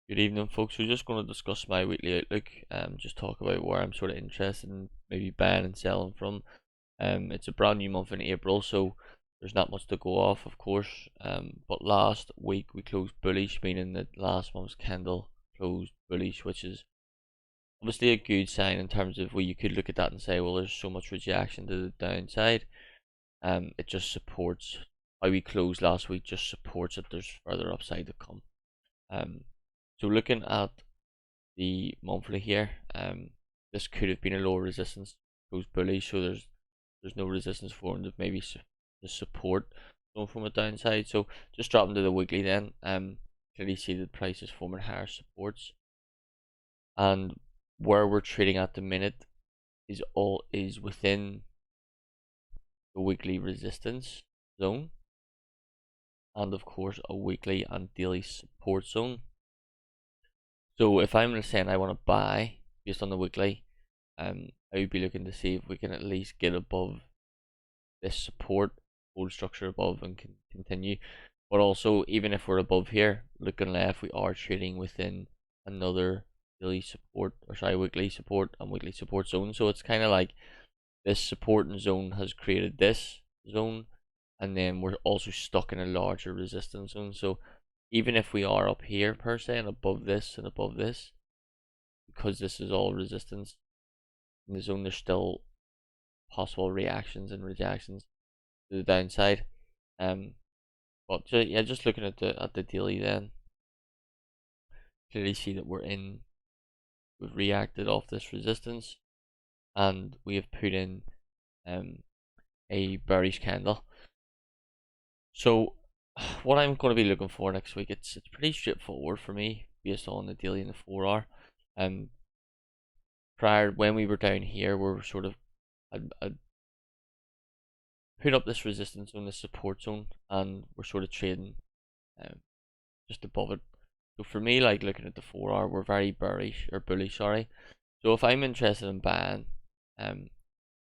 Good evening, folks. We're just going to discuss my weekly outlook. Just talk about where I'm sort of interested in maybe buying and selling from. It's a brand new month in April, so there's not much to go off, of course. But last week we closed bullish, meaning that last month's candle closed bullish, which is obviously a good sign in terms of where you could look at that and say, well, there's so much rejection to the downside. It just supports how we closed last week. Just supports that there's further upside to come. So looking at the monthly here, this could have been a lower resistance, goes bullish, so there's no resistance formed of maybe the support going from a downside. So just dropping to the weekly then, clearly see the price is forming higher supports, and where we're trading at the minute is within the weekly resistance zone, and of course a weekly and daily support zone. So if I'm saying I want to buy based on the weekly, I would be looking to see if we can at least get above this support, hold structure above, and continue. But also, even if we're above here, looking left, we are trading within another daily support, or sorry, weekly support and weekly support zone. So it's kind of like this support zone has created this zone, and then we're also stuck in a larger resistance zone. So even if we are up here per se and above this, because this is all resistance in the zone, there's still possible reactions and rejections to the downside. But yeah, just looking at the daily then, clearly see that we've reacted off this resistance, and we have put in a bearish candle. So what I'm going to be looking for next week, it's pretty straightforward for me based on the daily and the 4 hour. Prior, when we were down here, we were sort of I'd put up this resistance zone, this support zone, and we're sort of trading just above it. So for me, like looking at the 4 hour, we're very bearish or bullish, sorry. So if I'm interested in buying,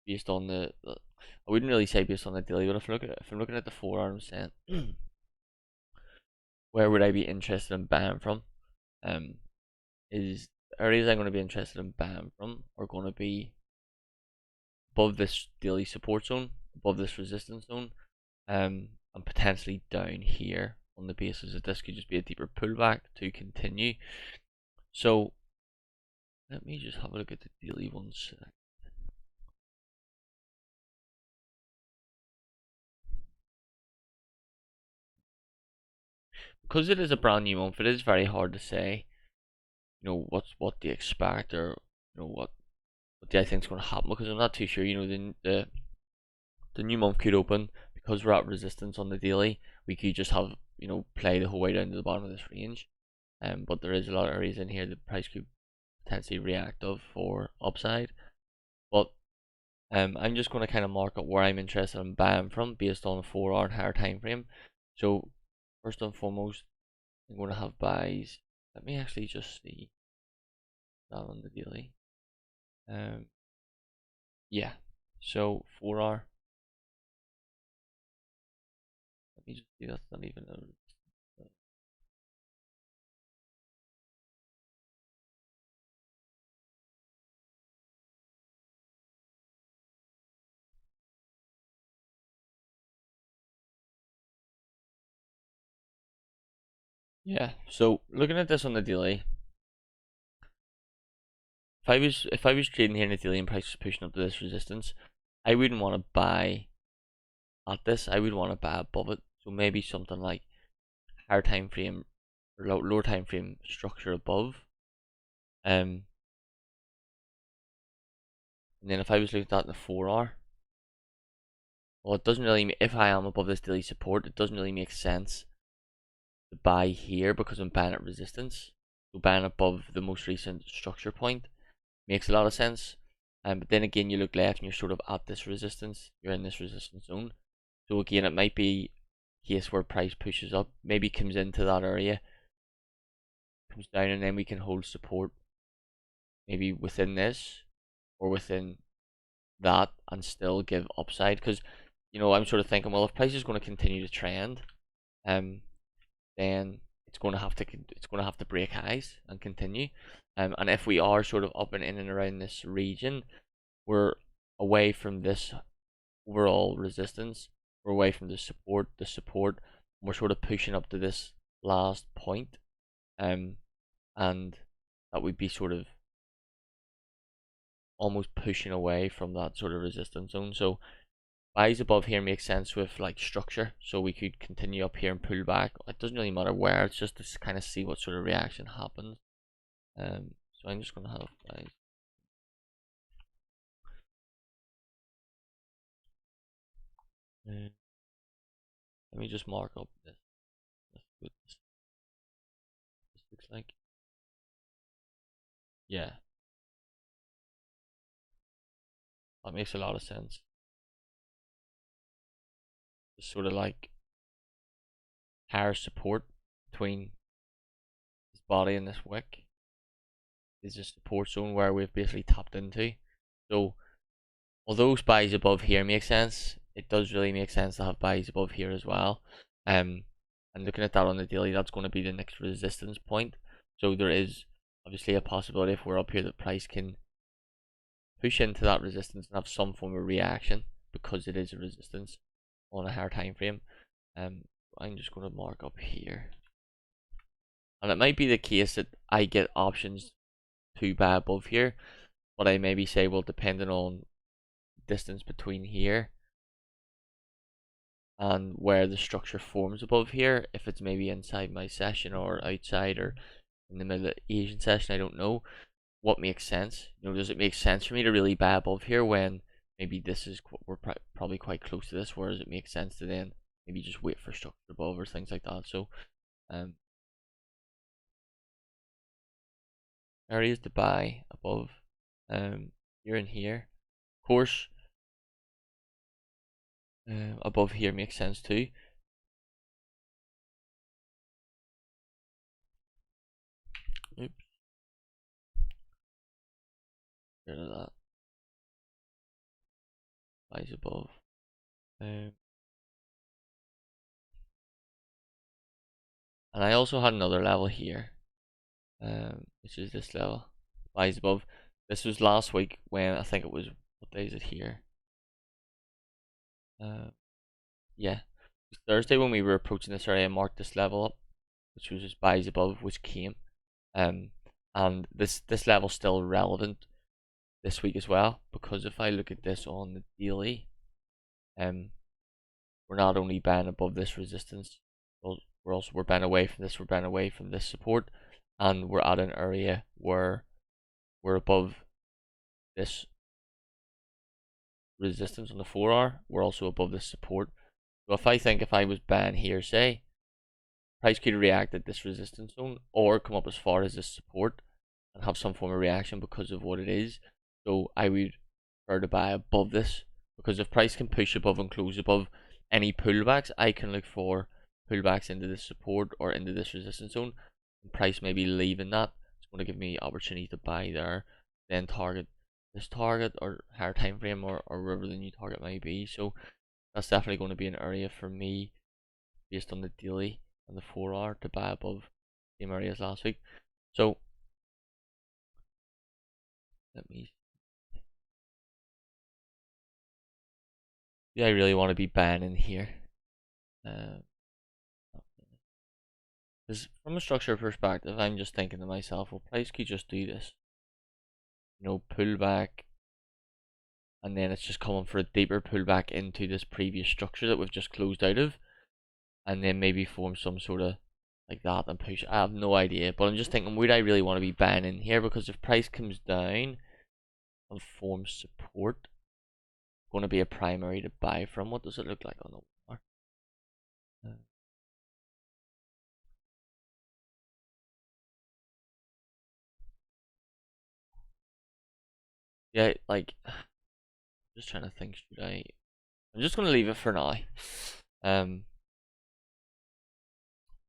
based on I wouldn't really say based on the daily, but if I'm looking at the 4 hour, I'm saying where would I be interested in buying from? Is the areas I'm going to be interested in buying from are going to be above this daily support zone, above this resistance zone, and potentially down here on the basis that this could just be a deeper pullback to continue. So let me just have a look at the daily ones. Because it is a brand new month, it is very hard to say, what do you expect, or what do I think is going to happen, because I'm not too sure. The new month could open because we're at resistance on the daily. We could just have play the whole way down to the bottom of this range, but there is a lot of areas in here the price could potentially react of for upside. But I'm just going to kind of mark up where I'm interested in buying from based on a 4 hour and higher time frame. So first and foremost, I'm going to have buys. Let me actually just see that on the daily. Yeah, so 4 hour. Let me just see, that's not even a yeah. So looking at this on the daily, if I was trading here in the daily and price was pushing up to this resistance, I wouldn't want to buy at this. I would want to buy above it. So maybe something like higher time frame or lower time frame structure above. And then if I was looking at that in the 4 hour, well, it doesn't really. If I am above this daily support, it doesn't really make sense to buy here because I'm buying at resistance. So buying above the most recent structure point makes a lot of sense. But then again, you look left and you're sort of at this resistance. You're in this resistance zone. So again, it might be a case where price pushes up, maybe comes into that area, comes down, and then we can hold support maybe within this or within that and still give upside. Because I'm sort of thinking, well, if price is going to continue to trend, then it's going to have to break highs and continue. And if we are sort of up and in and around this region, we're away from this overall resistance. We're away from the support. We're sort of pushing up to this last point, and that would be sort of almost pushing away from that sort of resistance zone. So buys above here makes sense with like structure, so we could continue up here and pull back. It doesn't really matter where, it's just to kind of see what sort of reaction happens. So I'm just gonna have buys. Let me just mark up this. What this looks like. Yeah, that makes a lot of sense. Just sort of like higher support between this body and this wick is a support zone where we've basically tapped into. So although buys above here make sense, it does really make sense to have buys above here as well. And looking at that on the daily, that's going to be the next resistance point. So there is obviously a possibility if we're up here that price can push into that resistance and have some form of reaction because it is a resistance on a higher time frame. I'm just going to mark up here, and it might be the case that I get options to buy above here, but I maybe say, well, depending on distance between here and where the structure forms above here, if it's maybe inside my session or outside or in the middle of the Asian session, I don't know what makes sense. You know, does it make sense for me to really buy above here when maybe this is, we're probably quite close to this, whereas it makes sense to then maybe just wait for structure above or things like that. So areas to buy above here and here. Of course, above here makes sense too. Oops. Get rid of that. Buys above. And I also had another level here, which is this level. Buys above. This was last week when I think it was, what day is it here? Yeah, it was Thursday when we were approaching this area. I marked this level up, which was just buys above, which came. And this level's still relevant this week as well, because if I look at this on the daily, we're not only buying above this resistance, we're buying away from this, we're buying away from this support, and we're at an area where we're above this resistance on the 4-hour. We're also above this support. So if I was buying here, say, price could react at this resistance zone or come up as far as this support and have some form of reaction because of what it is. So I would prefer to buy above this, because if price can push above and close above any pullbacks, I can look for pullbacks into this support or into this resistance zone, and price may be leaving that. It's going to give me opportunity to buy there, then target this target or higher time frame or wherever the new target might be. So that's definitely going to be an area for me based on the daily and the 4-hour to buy above same areas last week. So let me, yeah, I really want to be buying in here. Because from a structure perspective, I'm just thinking to myself, well, price could just do this, you know, pull back, and then it's just coming for a deeper pullback into this previous structure that we've just closed out of, and then maybe form some sort of like that and push. I have no idea, but I'm just thinking, would I really want to be buying in here? Because if price comes down and forms support, it's going to be a primary to buy from. What does it look like on the war? Yeah, like, just trying to think, should I? I'm just going to leave it for now.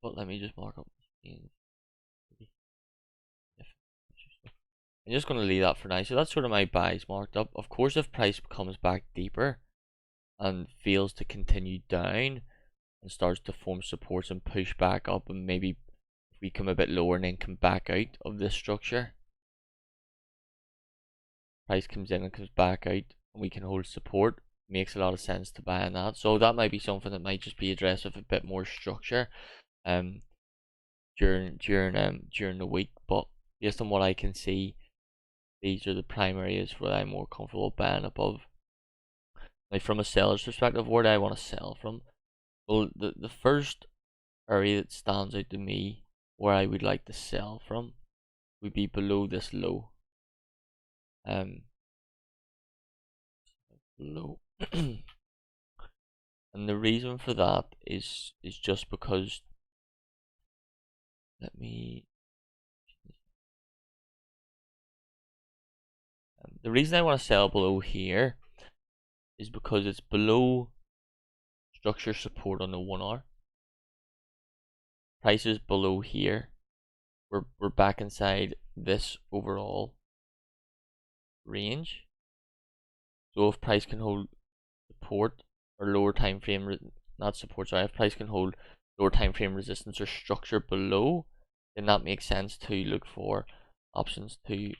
But let me just mark up the screen. I'm just going to leave that for now. So that's sort of my buys marked up. Of course, if price comes back deeper and fails to continue down and starts to form supports and push back up and maybe if we come a bit lower and then come back out of this structure, price comes in and comes back out, and we can hold support, makes a lot of sense to buy on that. So that might be something that might just be addressed with a bit more structure during the week. But based on what I can see, these are the prime areas where I'm more comfortable buying above. Now, from a seller's perspective, where do I want to sell from? Well, the first area that stands out to me where I would like to sell from would be below this low. Low. And the reason for that is just because, let me, the reason I want to sell below here is because it's below structure support on the 1 hour. Prices below here, we're back inside this overall range. So if price can hold support or lower time frame, not support, sorry, if price can hold lower time frame resistance or structure below, then that makes sense to look for options to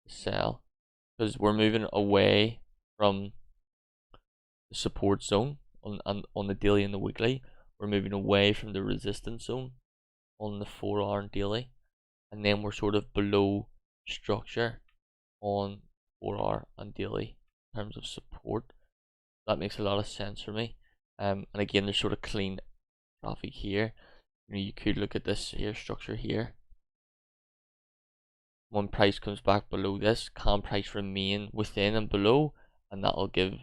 sell, because we're moving away from the support zone on the daily and the weekly. We're moving away from the resistance zone on the 4 hour and daily, and then we're sort of below structure on 4 hour and daily in terms of support. That makes a lot of sense for me. And again, there's sort of clean traffic here. You could look at this here structure here. When price comes back below this, can price remain within and below, and that'll give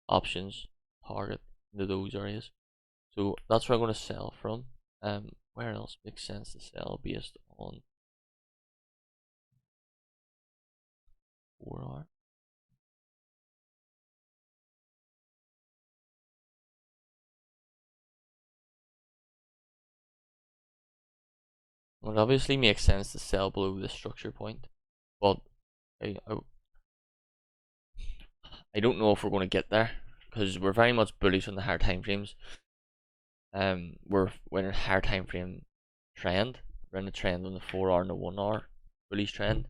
options target into those areas. So that's where I'm going to sell from. Where else makes sense to sell based on 4 hour? Well, it obviously makes sense to sell below this structure point, but I don't know if we're going to get there, because we're very much bullish on the higher time frames. We're in a higher time frame trend. We're in a trend on the 4 hour and the 1 hour bullish trend.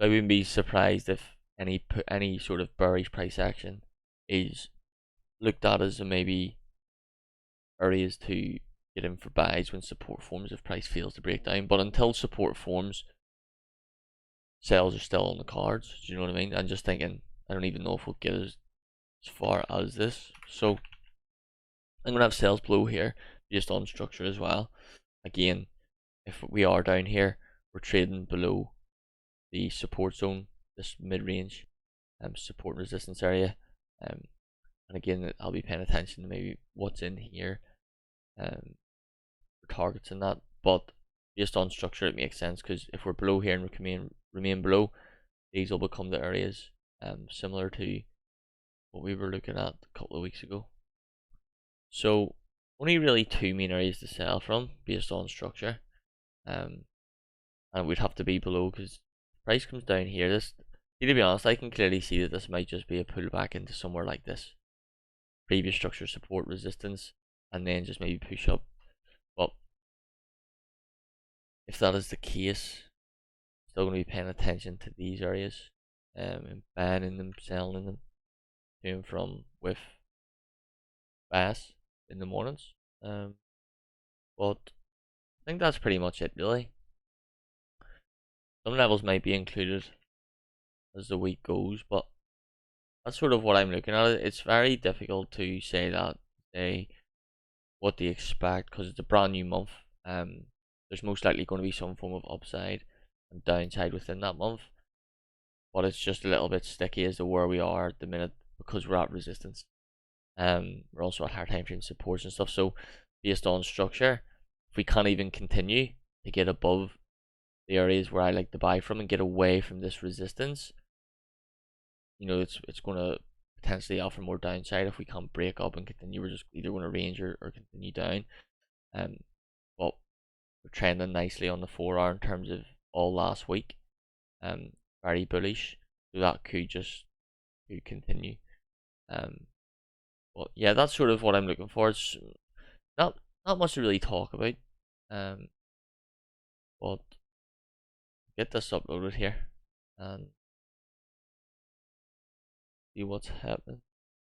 I wouldn't be surprised if any sort of bearish price action is looked at as maybe areas to get in for buys when support forms if price fails to break down. But until support forms, sales are still on the cards. Do you know what I mean? I'm just thinking, I don't even know if we'll get as far as this. So I'm gonna have sales below here based on structure as well. Again, if we are down here, we're trading below the support zone, this mid-range support and resistance area. And again, I'll be paying attention to maybe what's in here for targets and that. But based on structure, it makes sense, because if we're below here and we remain below, these will become the areas similar to what we were looking at a couple of weeks ago. So only really two main areas to sell from based on structure, and we'd have to be below, because price comes down here. This, to be honest, I can clearly see that this might just be a pullback into somewhere like this, previous structure support resistance, and then just maybe push up. But if that is the case, still going to be paying attention to these areas, and buying in them, selling in them, to and from with bias in the mornings. But I think that's pretty much it, really. Some levels might be included as the week goes, but that's sort of what I'm looking at. It's very difficult to say what to expect, because it's a brand new month. There's most likely going to be some form of upside and downside within that month, but it's just a little bit sticky as to where we are at the minute, because we're at resistance. We're also at higher time frame supports and stuff. So based on structure, if we can't even continue to get above the areas where I like to buy from and get away from this resistance, it's going to potentially offer more downside. If we can't break up and continue, we're just either going to range or continue down. But we're trending nicely on the 4 hour in terms of all last week. Very bullish, so that could continue. But yeah, that's sort of what I'm looking for. It's not much to really talk about. But get this uploaded here and see what's happening.